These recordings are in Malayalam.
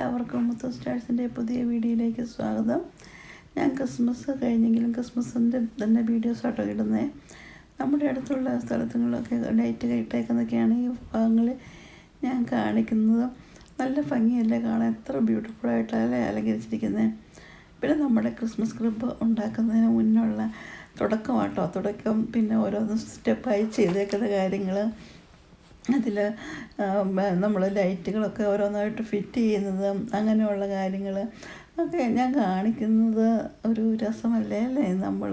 എല്ലാവർക്കും മുത്തൂറ്റ് സ്റ്റാഴ്സിൻ്റെ പുതിയ വീഡിയോയിലേക്ക് സ്വാഗതം. ഞാൻ ക്രിസ്മസ് കഴിഞ്ഞെങ്കിലും ക്രിസ്മസിൻ്റെ തന്നെ വീഡിയോസാട്ടോ ഇടുന്നത്. നമ്മുടെ അടുത്തുള്ള സ്ഥലങ്ങളിലൊക്കെ ലൈറ്റ് ഇട്ടേക്കുന്നൊക്കെയാണ് ഈ ഭാഗങ്ങളിൽ ഞാൻ കാണിക്കുന്നത്. നല്ല ഭംഗിയല്ലേ കാണാൻ, എത്ര ബ്യൂട്ടിഫുള്ളായിട്ടല്ലേ അലങ്കരിച്ചിരിക്കുന്നത്. പിന്നെ നമ്മുടെ ക്രിസ്മസ് ക്രിബ് ഉണ്ടാക്കുന്നതിന് മുന്നുള്ള തുടക്കം പിന്നെ ഓരോന്ന് സ്റ്റെപ്പായി ചെയ്തേക്കുന്ന കാര്യങ്ങൾ, അതിൽ നമ്മൾ ലൈറ്റുകളൊക്കെ ഓരോന്നായിട്ട് ഫിറ്റ് ചെയ്യുന്നതും അങ്ങനെയുള്ള കാര്യങ്ങൾ ഒക്കെ ഞാൻ കാണിക്കുന്നത് ഒരു രസമല്ലേ അല്ലേ. നമ്മൾ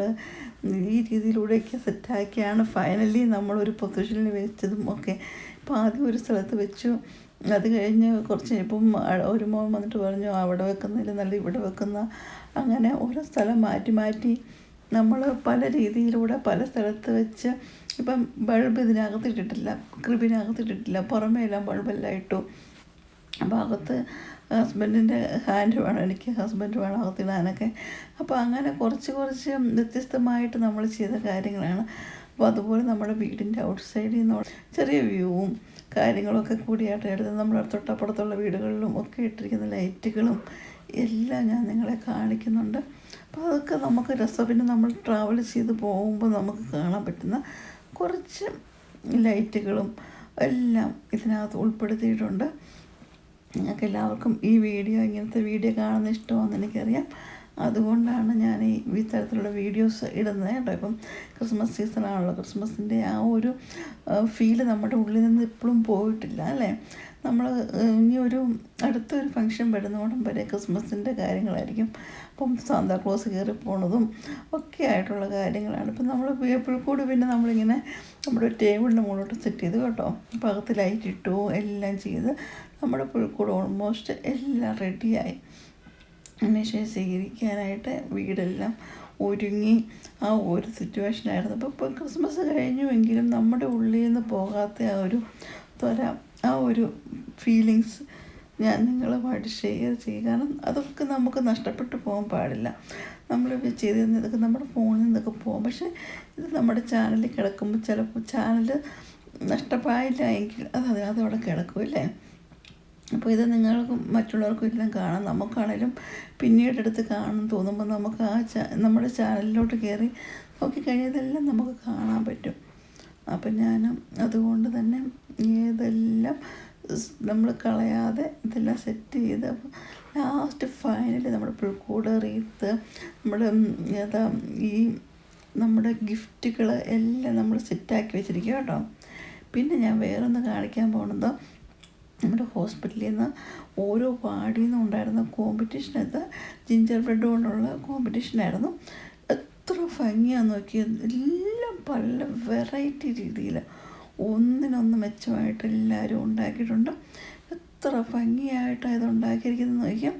ഈ രീതിയിലൂടെയൊക്കെ സെറ്റാക്കിയാണ് ഫൈനലി നമ്മളൊരു പൊസിഷനിൽ വെച്ചതും ഒക്കെ. ഇപ്പോൾ ആദ്യം ഒരു സ്ഥലത്ത് വെച്ചു, അത് കഴിഞ്ഞ് കുറച്ച് ഇപ്പം ഒരു മോൻ വന്നിട്ട് പറഞ്ഞു അവിടെ വെക്കുന്നതിൽ നല്ല ഇവിടെ വെക്കുന്ന, അങ്ങനെ ഓരോ സ്ഥലം മാറ്റി നമ്മൾ പല രീതിയിലൂടെ പല സ്ഥലത്ത് വെച്ച്. ഇപ്പം ബൾബ് ഇതിനകത്തിട്ടിട്ടില്ല, ക്രിബിനകത്തിട്ടിട്ടില്ല, പുറമേ എല്ലാം ബൾബെല്ലാം ഇട്ടു. അപ്പോൾ അകത്ത് ഹസ്ബൻഡിൻ്റെ ഹാൻഡ് വേണം, എനിക്ക് ഹസ്ബൻഡ് വേണം അകത്തിടാനൊക്കെ. അപ്പോൾ അങ്ങനെ കുറച്ച് വ്യത്യസ്തമായിട്ട് നമ്മൾ ചെയ്ത കാര്യങ്ങളാണ്. അപ്പോൾ അതുപോലെ നമ്മുടെ വീടിൻ്റെ ഔട്ട് സൈഡിൽ നിന്ന് ചെറിയ വ്യൂവും കാര്യങ്ങളൊക്കെ കൂടിയായിട്ട് എടുത്ത് നമ്മുടെ തൊട്ടപ്പുറത്തുള്ള വീടുകളിലും ഒക്കെ ഇട്ടിരിക്കുന്ന ലൈറ്റുകളും എല്ലാം ഞാൻ നിങ്ങളെ കാണിക്കുന്നുണ്ട്. അപ്പോൾ അതൊക്കെ നമുക്ക് രസം. പിന്നെ നമ്മൾ ട്രാവൽ ചെയ്ത് പോകുമ്പോൾ നമുക്ക് കാണാൻ പറ്റുന്ന കുറച്ച് ലൈറ്റുകളും എല്ലാം ഇതിനകത്ത് ഉൾപ്പെടുത്തിയിട്ടുണ്ട്. നിങ്ങൾക്ക് എല്ലാവർക്കും ഇങ്ങനത്തെ വീഡിയോ കാണുന്ന ഇഷ്ടമാണെന്ന് എനിക്കറിയാം. അതുകൊണ്ടാണ് ഞാൻ ഈ തരത്തിലുള്ള വീഡിയോസ് ഇടുന്നത് കേട്ടോ. ഇപ്പം ക്രിസ്മസ് സീസണാണല്ലോ, ക്രിസ്മസിൻ്റെ ആ ഒരു ഫീല് നമ്മുടെ ഉള്ളിൽ നിന്ന് ഇപ്പോഴും പോയിട്ടില്ല അല്ലേ. നമ്മൾ ഇനി അടുത്തൊരു ഫംഗ്ഷൻ വരുന്നോടം വരെ ക്രിസ്മസിൻ്റെ കാര്യങ്ങളായിരിക്കും. അപ്പം സാന്താക്ലോസ് കയറി പോണതും ഒക്കെ ആയിട്ടുള്ള കാര്യങ്ങളാണ്. ഇപ്പം നമ്മൾ പുൽക്കൂട് പിന്നെ നമ്മളിങ്ങനെ നമ്മുടെ ടേബിളിൻ്റെ മുകളിലോട്ട് സെറ്റ് ചെയ്ത് കേട്ടോ. അപ്പം അകത്ത് ലൈറ്റ് ഇട്ടു, എല്ലാം ചെയ്ത് നമ്മുടെ പുൽക്കൂട് ഓൾമോസ്റ്റ് എല്ലാം റെഡിയായി. മനുഷ്യനെ സ്വീകരിക്കാനായിട്ട് വീടെല്ലാം ഒരുങ്ങി ആ ഒരു സിറ്റുവേഷനായിരുന്നു. അപ്പോൾ ക്രിസ്മസ് കഴിഞ്ഞുവെങ്കിലും നമ്മുടെ ഉള്ളിൽ നിന്ന് പോകാത്ത ആ ഒരു ഫീലിങ്സ് ഞാൻ നിങ്ങളുമായിട്ട് ഷെയർ ചെയ്യും. കാരണം അതൊക്കെ നമുക്ക് നഷ്ടപ്പെട്ടു പോകാൻ പാടില്ല. നമ്മൾ ചെയ്തിരുന്ന ഇതൊക്കെ നമ്മുടെ ഫോണിൽ നിന്നൊക്കെ പോകും. പക്ഷേ ഇത് നമ്മുടെ ചാനലിൽ കിടക്കുമ്പോൾ ചിലപ്പോൾ ചാനൽ നഷ്ടമായില്ല എങ്കിൽ അതവിടെ കിടക്കുമല്ലേ. അപ്പോൾ ഇത് നിങ്ങൾക്കും മറ്റുള്ളവർക്കും എല്ലാം കാണാം. നമുക്കാണേലും പിന്നീട് എടുത്ത് കാണും തോന്നുമ്പോൾ നമുക്ക് നമ്മുടെ ചാനലിലോട്ട് കയറി നോക്കിക്കഴിഞ്ഞാൽ ഇതെല്ലാം നമുക്ക് കാണാൻ പറ്റും. അപ്പം ഞാൻ അതുകൊണ്ട് തന്നെ ഇതെല്ലാം നമ്മൾ കളയാതെ ഇതെല്ലാം സെറ്റ് ചെയ്ത് ലാസ്റ്റ് ഫൈനലി നമ്മുടെ പുൽക്കൂട് റീത്ത് നമ്മുടെ ഗിഫ്റ്റുകൾ എല്ലാം നമ്മൾ സെറ്റാക്കി വെച്ചിരിക്കുക കേട്ടോ. പിന്നെ ഞാൻ വേറൊന്ന് കാണിക്കാൻ പോകുന്നത് നമ്മുടെ ഹോസ്പിറ്റലിൽ നിന്ന് ഓരോ വാർഡിൽ നിന്നും ഉണ്ടായിരുന്ന കോമ്പറ്റീഷൻ. ഇത് ജിഞ്ചർ ബ്രെഡ് കൊണ്ടുള്ള കോമ്പറ്റീഷനായിരുന്നു. എത്ര ഭംഗിയാന്ന് നോക്കിയത്, എല്ലാം പല വെറൈറ്റി രീതിയിൽ ഒന്നിനൊന്ന് മെച്ചമായിട്ട് എല്ലാവരും ഉണ്ടാക്കിയിട്ടുണ്ട്. എത്ര ഭംഗിയായിട്ടാണ് ഇത് ഉണ്ടാക്കിയിരിക്കുന്നത് നോക്കിയാൽ.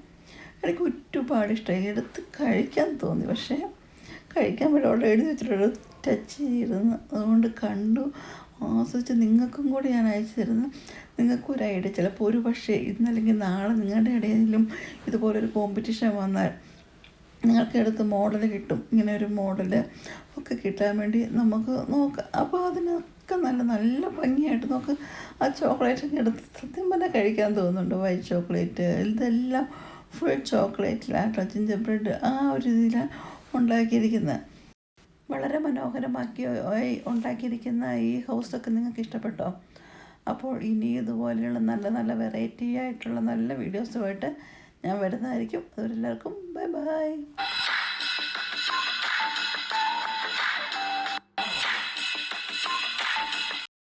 എനിക്ക് ഒരുപാട് ഇഷ്ടമായി, എടുത്ത് കഴിക്കാൻ തോന്നി. പക്ഷേ കഴിക്കാൻ പറ്റും, അവിടെ എഴുതി വെച്ചിട്ടുണ്ട് ടച്ച് ചെയ്തിരുന്നു. അതുകൊണ്ട് കണ്ടു ആസ്വദിച്ച് നിങ്ങൾക്കും കൂടി ഞാൻ അയച്ചു തരുന്നു. നിങ്ങൾക്കൊരു ഐഡിയ, ചിലപ്പോൾ ഒരു പക്ഷേ ഇന്നല്ലെങ്കിൽ നാളെ നിങ്ങളുടെ ഇടയിലും ഇതുപോലൊരു കോമ്പറ്റീഷൻ വന്നാൽ നിങ്ങൾക്ക് എടുത്ത് മോഡൽ കിട്ടും. ഇങ്ങനെ ഒരു മോഡൽ ഒക്കെ കിട്ടാൻ വേണ്ടി നമുക്ക് നോക്കാം. അപ്പോൾ അതിനൊക്കെ നല്ല ഭംഗിയായിട്ട് നമുക്ക് ആ ചോക്ലേറ്റൊക്കെ എടുത്ത് സത്യം പറഞ്ഞാൽ കഴിക്കാൻ തോന്നുന്നുണ്ട്. വൈറ്റ് ചോക്ലേറ്റ്, ഇതെല്ലാം ഫുൾ ചോക്ലേറ്റിലാട്ടോ ജിഞ്ചർ ബ്രെഡ് ആ ഒരു രീതിയിലാണ് ഉണ്ടാക്കിയിരിക്കുന്നത്. വളരെ മനോഹരമാക്കി ഉണ്ടാക്കിയിരിക്കുന്ന ഈ ഹൗസൊക്കെ നിങ്ങൾക്ക് ഇഷ്ടപ്പെട്ടോ? അപ്പോൾ ഇനി ഇതുപോലെയുള്ള നല്ല വെറൈറ്റി ആയിട്ടുള്ള നല്ല വീഡിയോസുമായിട്ട് ഞാൻ വരുന്നതായിരിക്കും. അതുവരെല്ലാവർക്കും ബൈ.